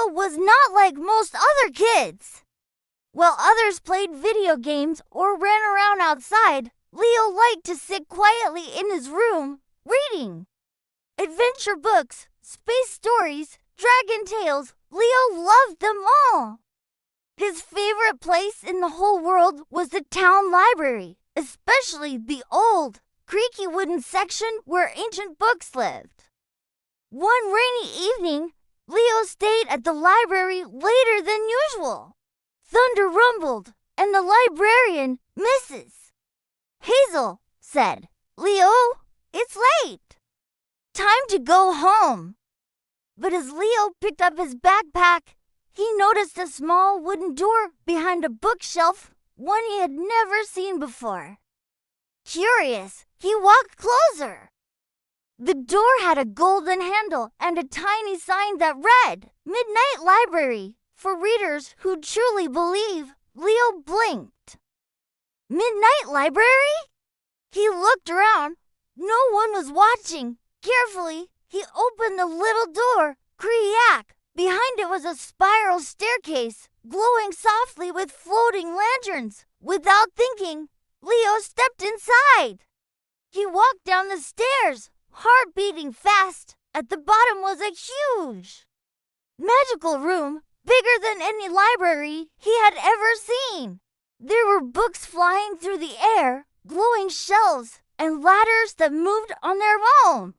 Leo was not like most other kids. While others played video games or ran around outside, Leo liked to sit quietly in his room, reading adventure books, space stories, dragon tales. Leo loved them all. His favorite place in the whole world was the town library, especially the old, creaky wooden section where ancient books lived. One rainy evening, Leo stayed at the library later than usual. Thunder rumbled, and the librarian, Mrs. Hazel, said, "Leo, it's late. Time to go home." But as Leo picked up his backpack, he noticed a small wooden door behind a bookshelf, one he had never seen before. Curious, he walked closer. The door had a golden handle and a tiny sign that read, "Midnight Library, for readers who truly believe." Leo blinked. Midnight Library? He looked around. No one was watching. Carefully, he opened the little door. Kriak! Behind it was a spiral staircase, glowing softly with floating lanterns. Without thinking, Leo stepped inside. He walked down the stairs, heart beating fast. At the bottom was a huge, magical room, bigger than any library he had ever seen. There were books flying through the air, glowing shelves, and ladders that moved on their own.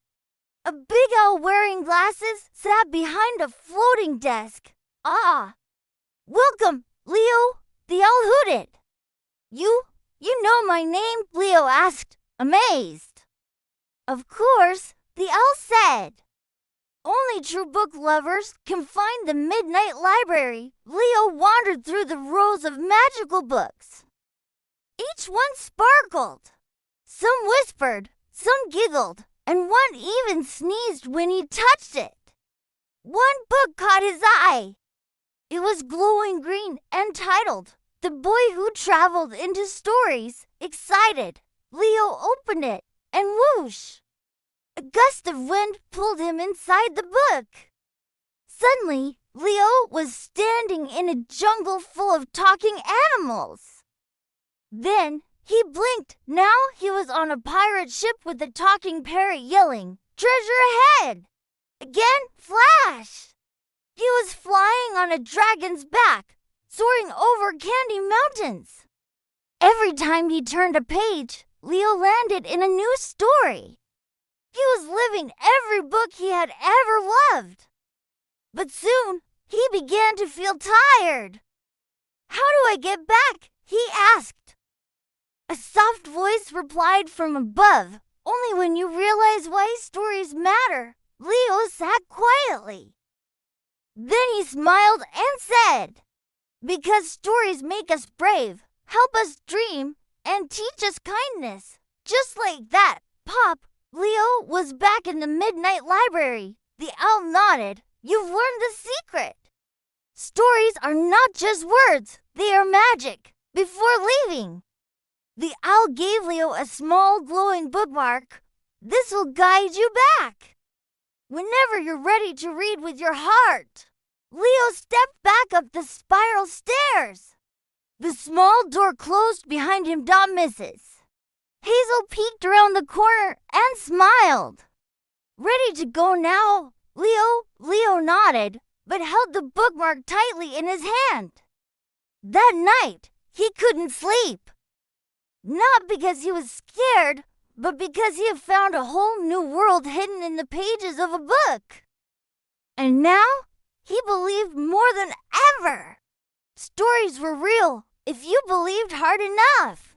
A big owl wearing glasses sat behind a floating desk. "Ah, welcome, Leo," the owl hooted. You know my name?" Leo asked, amazed. "Of course," the owl said. "Only true book lovers can find the Midnight Library." Leo wandered through the rows of magical books. Each one sparkled. Some whispered, some giggled, and one even sneezed when he touched it. One book caught his eye. It was glowing green and titled, "The Boy Who Traveled into Stories." Excited, Leo opened it, and whoosh! A gust of wind pulled him inside the book. Suddenly, Leo was standing in a jungle full of talking animals. Then he blinked. Now he was on a pirate ship with a talking parrot yelling, "Treasure ahead!" Again, flash! He was flying on a dragon's back, soaring over candy mountains. Every time he turned a page, Leo landed in a new story. He was living every book he had ever loved. But soon, he began to feel tired. "How do I get back?" he asked. A soft voice replied from above, "Only when you realize why stories matter." Leo sat quietly. Then he smiled and said, "Because stories make us brave, help us dream, and teach us kindness." Just like that, pop, Leo was back in the Midnight Library. The owl nodded. "You've learned the secret. Stories are not just words, they are magic." Before leaving, the owl gave Leo a small glowing bookmark. "This will guide you back whenever you're ready to read with your heart." Leo stepped back up the spiral stairs. The small door closed behind him. Mrs. Hazel peeked around the corner and smiled. "Ready to go now, Leo?" Leo nodded, but held the bookmark tightly in his hand. That night, he couldn't sleep. Not because he was scared, but because he had found a whole new world hidden in the pages of a book. And now, he believed more than ever. Stories were real if you believed hard enough.